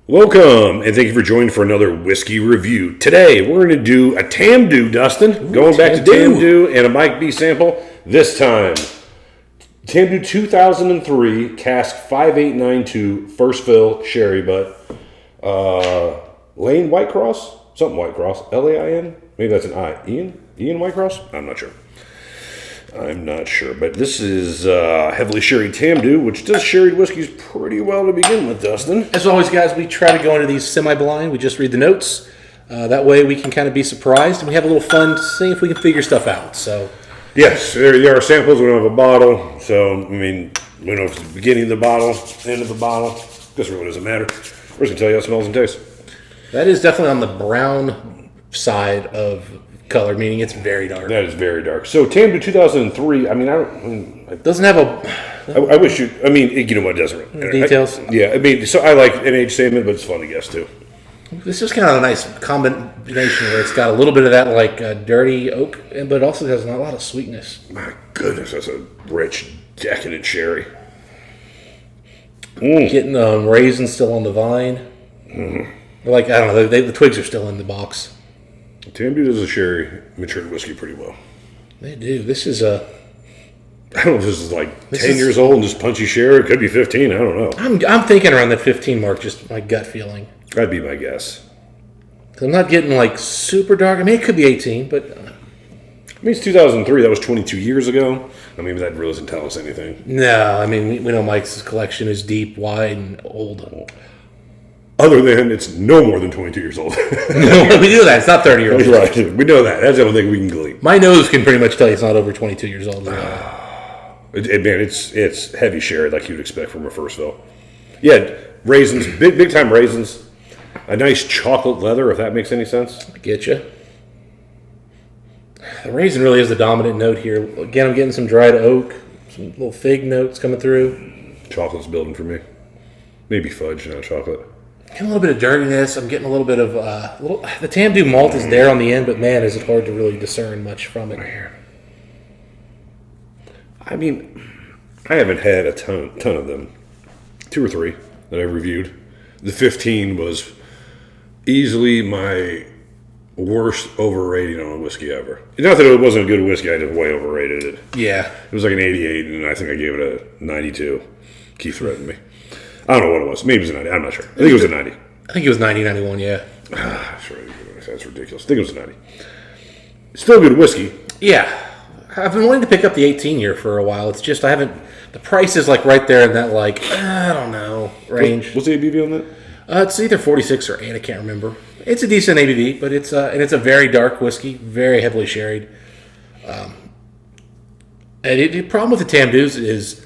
Welcome, and thank you for joining for another whiskey review. Today, we're going to do a Tamdhu, Dustin. Going back to Tamdhu and a Mike B sample. This time, Tamdhu 2003 Cask 5892 First Fill Sherry Butt. Lane Whitecross? Something Whitecross. L-A-I-N? Maybe that's an I. Iain? Iain Whitecross? I'm not sure. But this is heavily sherry Tamdhu, which does sherried whiskeys pretty well to begin with, Dustin. As always, guys, we try to go into these semi-blind. We just read the notes. That way we can kind of be surprised, and we have a little fun seeing if we can figure stuff out. So, yes, there are samples. We don't have a bottle. So, I mean, we don't know if it's the beginning of the bottle, end of the bottle. This really doesn't matter. We're just going to tell you how it smells and tastes. that is definitely on the brown side of color, meaning it's very dark. That is very dark. So, Tamdhu 2003, It doesn't have a... I wish you, I mean, you know what, it doesn't. Details? So I like an age statement, but it's fun to guess too. This is kind of a nice combination where it's got a little bit of that, like, dirty oak, but it also has a lot of sweetness. My goodness, that's a rich, decadent sherry. Getting raisins still on the vine. Like, I don't know, the twigs are still in the box. Tamdhu does a sherry matured whiskey pretty well. They do. This is I don't know if this is like 10 years old and just punchy sherry. It could be 15. I don't know. I'm thinking around that 15 mark, just my gut feeling. That'd be my guess. I'm not getting like super dark. I mean, it could be 18, but... I mean, it's 2003. That was 22 years ago. I mean, that really doesn't tell us anything. No, I mean, we know Mike's collection is deep, wide, and old. Other than it's no more than 22 years old. No, we do that. It's not 30 years old. Right. We know that. That's the only thing we can glean. My nose can pretty much tell you it's not over 22 years old. It's heavy sherry like you'd expect from a first fill. Yeah, raisins, big time raisins. A nice chocolate leather, if that makes any sense. I get you. The raisin really is the dominant note here. Again, I'm getting some dried oak, some little fig notes coming through. Chocolate's building for me. Maybe fudge, not chocolate. Getting a little bit of dirtiness. I'm getting a little bit of the Tamdhu malt is there on the end, but man, is it hard to really discern much from it. I mean, I haven't had a ton of them. 2 or 3 that I've reviewed. The 15 was easily my worst overrating on a whiskey ever. Not that it wasn't a good whiskey, I just way overrated it. Yeah. It was like an 88, and I think I gave it a 92. Keith threatened me. I don't know what it was. Maybe it was a 90. I'm not sure. I think it was a 90. I think it was 90, 91, yeah. That's ridiculous. I think it was a 90. Still good whiskey. Yeah. I've been wanting to pick up the 18 year for a while. It's just I haven't... The price is like right there in that like, I don't know, range. What's the ABV on that? It's either 46 or 8. I can't remember. It's a decent ABV, but it's a very dark whiskey, very heavily sherried. And the problem with the Tamdhus is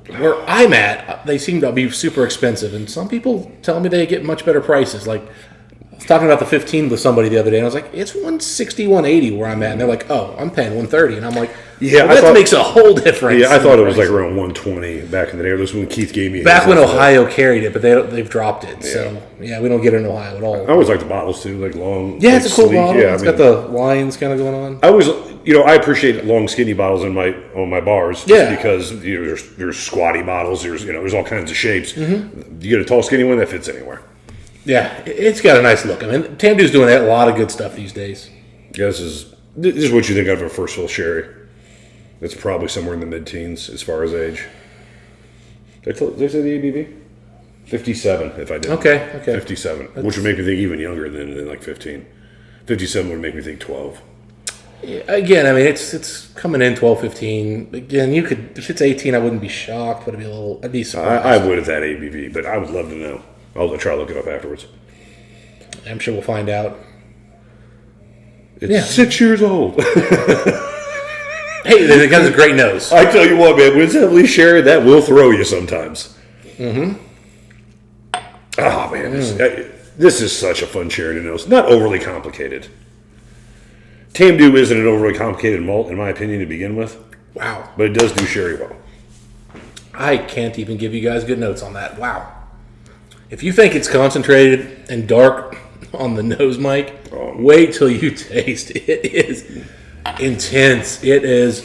where I'm at, they seem to be super expensive, and some people tell me they get much better prices. Like, I was talking about the 15 with somebody the other day, and I was like, it's 160, 180 where I'm at, and they're like, oh, I'm paying 130, and I'm like, yeah, well, that makes a whole difference. Yeah, I thought it was like around 120 back in the day. Or this when Keith gave me. Back when Ohio carried it, but they've dropped it. Yeah. So yeah, we don't get it in Ohio at all. I always like the bottles too, like long. Yeah, like it's a cool sleek. bottle. Yeah, it's got the lines kind of going on. I always, I appreciate long, skinny bottles on my bars. Just because there's squatty bottles. There's all kinds of shapes. Mm-hmm. You get a tall, skinny one that fits anywhere. Yeah, it's got a nice look. I mean, Tamdhu's doing a lot of good stuff these days. Yeah, this is what you think of a first fill sherry. It's probably somewhere in the mid-teens as far as age. Did I say the ABV? 57, if I did. Okay. 57, which would make me think even younger than like 15. 57 would make me think 12. Yeah, again, I mean, it's coming in 12, 15. Again, you could, if it's 18, I wouldn't be shocked, but I'd be surprised. I would at that ABV, but I would love to know. I'll try to look it up afterwards. I'm sure we'll find out. It's 6 years old. Hey, the guy's a great nose. I tell you what, man, when it's heavily sherry, that will throw you sometimes. Mm-hmm. Oh, man, this is such a fun sherry to nose. Not overly complicated. Tamdhu isn't an overly complicated malt, in my opinion, to begin with. Wow. But it does do sherry well. I can't even give you guys good notes on that. Wow. If you think it's concentrated and dark on the nose, Mike, wait till you taste it. It is intense. It is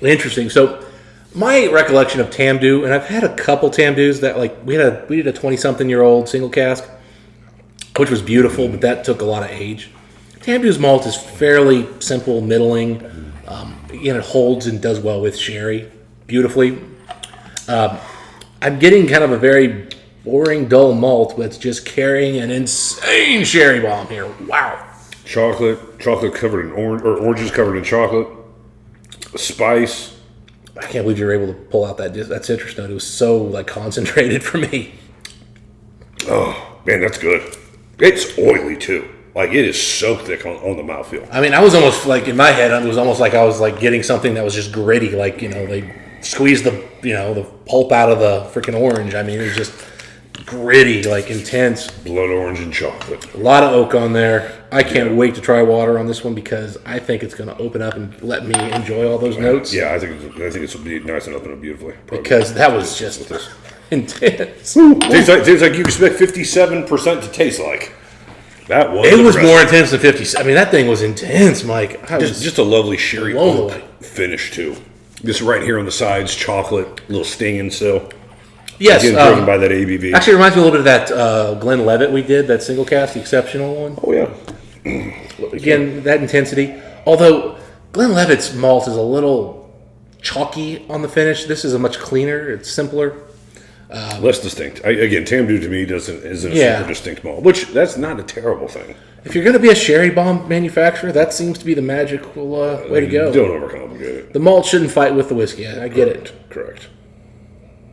interesting. So my recollection of Tamdhu, and I've had a couple Tamdhus that, like, we did a 20-something-year-old single cask, which was beautiful, but that took a lot of age. Tamdhu's malt is fairly simple, middling. Again, it holds and does well with sherry beautifully. I'm getting kind of a very boring, dull malt that's just carrying an insane sherry bomb here. Wow. Chocolate covered in orange, or oranges covered in chocolate. Spice. I can't believe you were able to pull out that citrus note. It was so like concentrated for me. Oh man, that's good. It's oily too. Like it is so thick on the mouthfeel. I mean, I was almost like in my head, it was almost like I was like getting something that was just gritty. Like they squeezed the pulp out of the freaking orange. I mean, it was just gritty, like intense. Blood orange and chocolate. A lot of oak on there. I can't wait to try water on this one because I think it's going to open up and let me enjoy all those notes. Yeah, I think this will be nice and open up beautifully. Probably. Because that was just intense. Tastes like you expect 57% to taste like. That was. It was more intense than 50. I mean, that thing was intense, Mike. Just a lovely sherry blown away. finish too. This right here on the sides, chocolate, a little stinging still. Yes, again, driven by that ABV. Actually, it reminds me a little bit of that Glenlivet we did, that single cast, the exceptional one. Oh yeah. Again, that intensity. Although Glenlivet's malt is a little chalky on the finish, this is a much cleaner. It's simpler. Less distinct. Again, Tamdhu to me isn't a super distinct malt, which that's not a terrible thing. If you're going to be a sherry bomb manufacturer, that seems to be the magical way to go. Don't overcomplicate it. The malt shouldn't fight with the whiskey. I get it. Correct.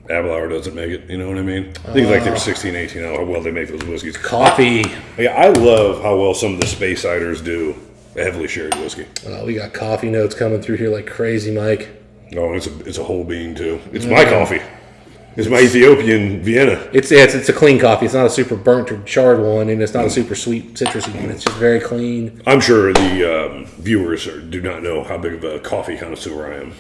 Aberlour doesn't make it, you know what I mean? I think like they were 16, 18, how well they make those whiskeys. Coffee. I love how well some of the Space Ciders do a heavily sherry whiskey. We got coffee notes coming through here like crazy, Mike. Oh, it's a whole bean too. It's my coffee. It's my Ethiopian Vienna. It's a clean coffee. It's not a super burnt or charred one, and it's not a super sweet citrusy one. It's just very clean. I'm sure the viewers do not know how big of a coffee connoisseur I am.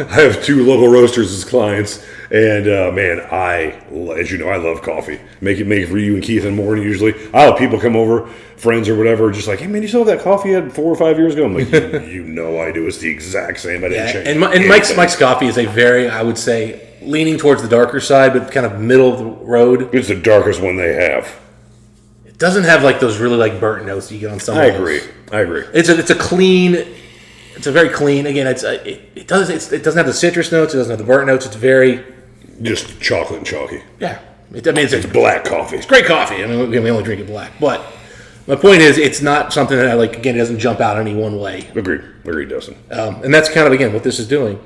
I have 2 local roasters as clients, and man, as you know, I love coffee. Make it for you and Keith in the morning usually. I'll have people come over, friends or whatever, just like, hey man, you still have that coffee you had 4 or 5 years ago? I'm like, you know I do. It's the exact same. I didn't change. And Mike's coffee is a very, I would say, leaning towards the darker side, but kind of middle of the road. It's the darkest one they have. It doesn't have like those really like burnt notes you get on some. I agree. It's a clean. It's a very clean. Again, it doesn't have the citrus notes. It doesn't have the burnt notes. It's very just chocolate and chalky. Yeah, it's black coffee. It's great coffee. I mean, we only drink it black, but my point is, it's not something that like. Again, it doesn't jump out any one way. Agreed, Dustin. And that's kind of again what this is doing.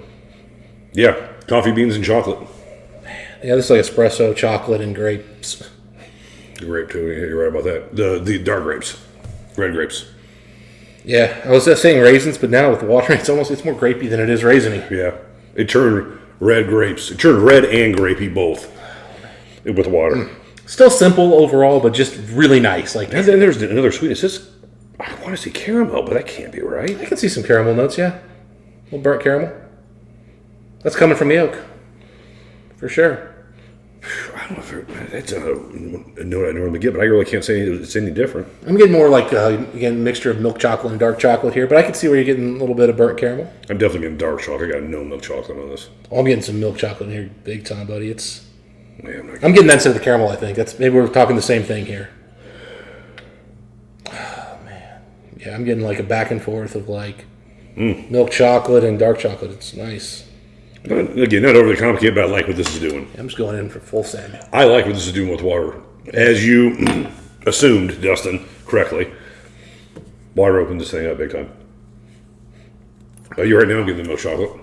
Yeah. Coffee beans and chocolate. Yeah, this is like espresso, chocolate, and grapes. Grape too. You're right about that. The dark grapes, red grapes. Yeah, I was saying raisins, but now with water, it's more grapey than it is raisiny. Yeah, it turned red grapes. It turned red and grapey both with water. Still simple overall, but just really nice. Like, and then there's another sweetness. I want to say caramel, but that can't be right. I can see some caramel notes. Yeah, a little burnt caramel. That's coming from the oak, for sure. I don't know if that's a note I normally get, but I really can't say it's any different. I'm getting more like, again, a mixture of milk chocolate and dark chocolate here, but I can see where you're getting a little bit of burnt caramel. I'm definitely getting dark chocolate. I got no milk chocolate on this. Oh, I'm getting some milk chocolate in here big time, buddy. Man, I'm getting that instead of the caramel, I think. Maybe we're talking the same thing here. Oh, man. Yeah, I'm getting like a back and forth of like milk chocolate and dark chocolate. It's nice. Again, not overly complicated, but I like what this is doing. I'm just going in for full send. I like what this is doing with water. As you assumed, Dustin, correctly, water opened this thing up big time. You right now getting the milk chocolate.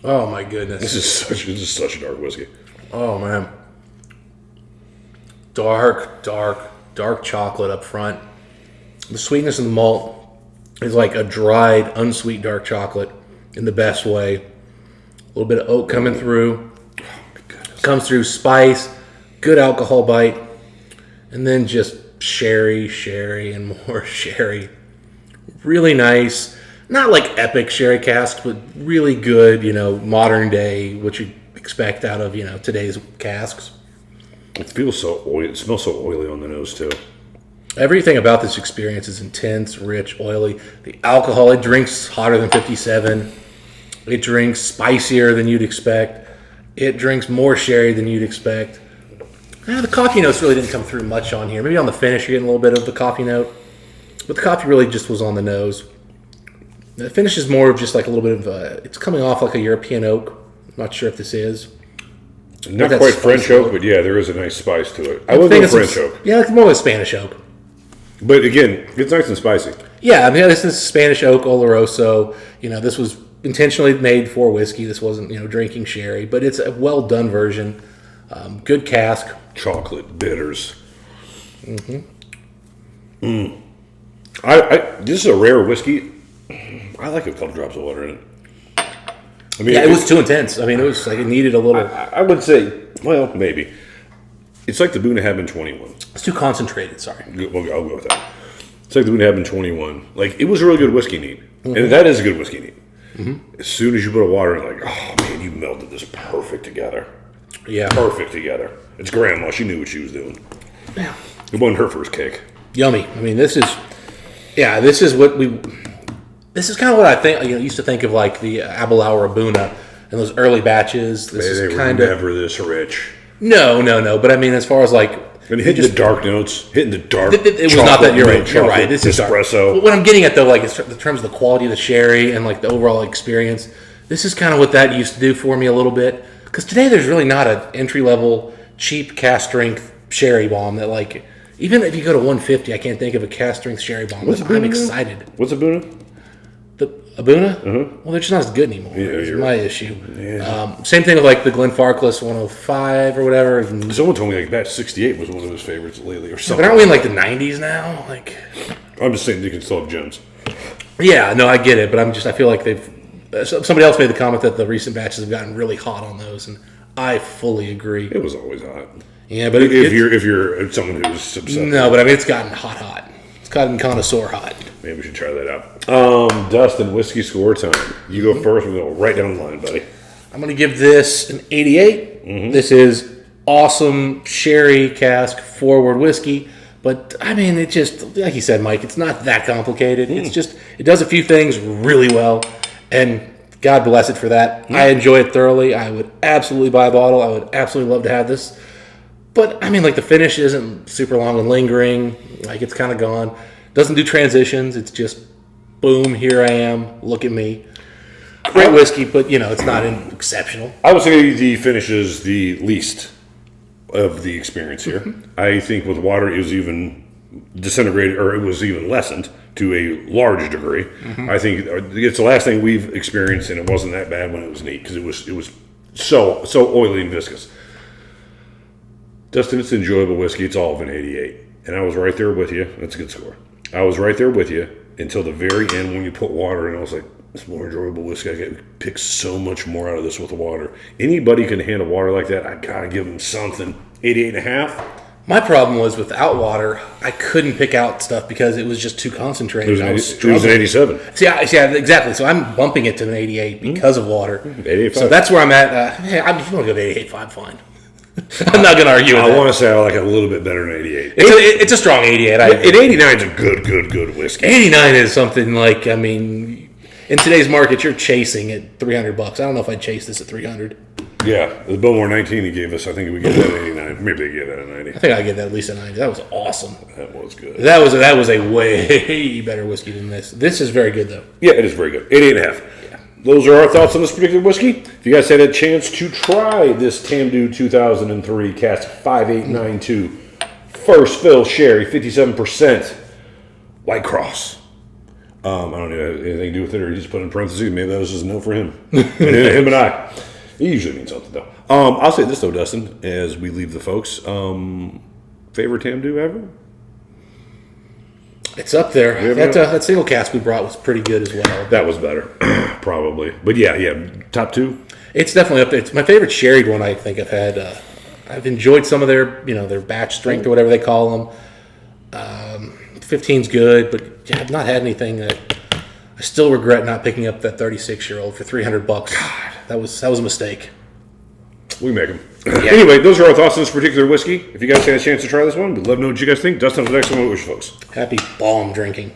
Oh my goodness. This is such a dark whiskey. Oh man. Dark chocolate up front. The sweetness of the malt is like a dried, unsweet dark chocolate in the best way. A little bit of oak coming through. Oh my goodness. Comes through spice, good alcohol bite, and then just sherry, and more sherry. Really nice. Not like epic sherry casks, but really good, modern day, what you expect out of, today's casks. It feels so oily. It smells so oily on the nose, too. Everything about this experience is intense, rich, oily. The alcohol, it drinks hotter than 57. It drinks spicier than you'd expect. It drinks more sherry than you'd expect. The coffee notes really didn't come through much on here. Maybe on the finish you're getting a little bit of the coffee note. But the coffee really just was on the nose. The finish is more of just like a little bit of it's coming off like a European oak. I'm not sure if this is. Not quite French oak, but yeah, there is a nice spice to it. I would go French oak. Yeah, it's more of a Spanish oak. But again, it's nice and spicy. Yeah, I mean, this is Spanish oak Oloroso. This was intentionally made for whiskey. This wasn't, drinking sherry, but it's a well done version. Good cask. Chocolate bitters. Mm-hmm. This is a rare whiskey. I like a couple drops of water in it. I mean, it was too intense. I mean, it was like it needed a little. I would say, well, maybe. It's like the Bunnahabhain 21. It's too concentrated, sorry. Well, I'll go with that. It's like the Bunnahabhain 21. Like, it was a really good whiskey neat. Mm-hmm. And that is a good whiskey neat. Mm-hmm. As soon as you put a water in, like, oh, man, you melted this perfect together. Yeah. Perfect together. It's grandma. She knew what she was doing. Yeah. It wasn't her first cake. Yummy. I mean, this is kind of what I think. Used to think of like the Abelau or Abuna and those early batches. This is kind of never this rich. No. But I mean, as far as like hitting the dark notes, hitting the dark. It was not that. You're right. This is espresso. What I'm getting at though, like in terms of the quality of the sherry and like the overall experience, this is kind of what that used to do for me a little bit. Because today there's really not an entry level cheap cask strength sherry bomb that like. Even if you go to 150, I can't think of a cask strength sherry bomb. I'm excited. What's Abuna? The Abuna? Uh-huh. Well, they're just not as good anymore. Yeah, it's my issue. Yeah. Same thing with like the Glenfarclas 105 or whatever. Someone told me like batch 68 was one of his favorites lately or something. But aren't we in like the 90s now? Like, I'm just saying you can still have gems. Yeah, no, I get it, but I feel like somebody else made the comment that the recent batches have gotten really hot on those, and I fully agree. It was always hot. Yeah, but if you're someone who's obsessed. No, but I mean it's gotten hot. It's gotten connoisseur hot. Maybe we should try that out. Dustin, whiskey score time. You go first. We'll go right down the line, buddy. I'm going to give this an 88. Mm-hmm. This is awesome sherry cask forward whiskey, but I mean it just like you said, Mike. It's not that complicated. It's just it does a few things really well, and God bless it for that. I enjoy it thoroughly. I would absolutely buy a bottle. I would absolutely love to have this. But, I mean, like, the finish isn't super long and lingering. Like, it's kind of gone. Doesn't do transitions. It's just, boom, here I am. Look at me. Great whiskey, but, it's not exceptional. I would say the finish is the least of the experience here. Mm-hmm. I think with water, it was even disintegrated, or it was even lessened to a large degree. Mm-hmm. I think it's the last thing we've experienced, and it wasn't that bad when it was neat, because it was so oily and viscous. Dustin, it's enjoyable whiskey. It's all of an 88. And I was right there with you. That's a good score. I was right there with you until the very end when you put water in. I was like, it's more enjoyable whiskey. I can pick so much more out of this with the water. Anybody can handle water like that. I got to give them something. 88.5. My problem was without water, I couldn't pick out stuff because it was just too concentrated. It was an 87. Yeah, exactly. So I'm bumping it to an 88 because of water. 88.5. So that's where I'm at. Hey, if you want to go to 88.5, fine. I'm not going to argue with that. I want to say I like it a little bit better than 88. It's a strong 88. 89 is a good whiskey. 89 is something like, I mean, in today's market, you're chasing at $300. I don't know if I'd chase this at $300. Yeah, the Bowmore 19 he gave us, I think we get that at 89. Maybe they get that at 90. I think I get that at least at 90. That was awesome. That was good. That was a way better whiskey than this. This is very good, though. Yeah, it is very good. 88.5. Yeah. Those are our thoughts on this particular whiskey. If you guys had a chance to try this Tamdhu 2003 Cask 5892 First Fill Sherry, 57%, Whitecross. I don't know if anything to do with it, or he just put in parentheses. Maybe that was just a no for him. him and I. It usually means something, though. I'll say this, though, Dustin, as we leave the folks. Favorite Tamdhu ever? It's up there. That single cask we brought was pretty good as well. That was better, probably. But yeah, top two. It's definitely up there. It's my favorite sherried one I think I've had. I've enjoyed some of their batch strength or whatever they call them. 15's good, but I've not had anything that I still regret not picking up that 36-year-old for $300. God, that was a mistake. We make them. Yeah. Anyway, those are our thoughts on this particular whiskey. If you guys had a chance to try this one, we'd love to know what you guys think. Dustin, for the next one, what wish folks? Happy bomb drinking.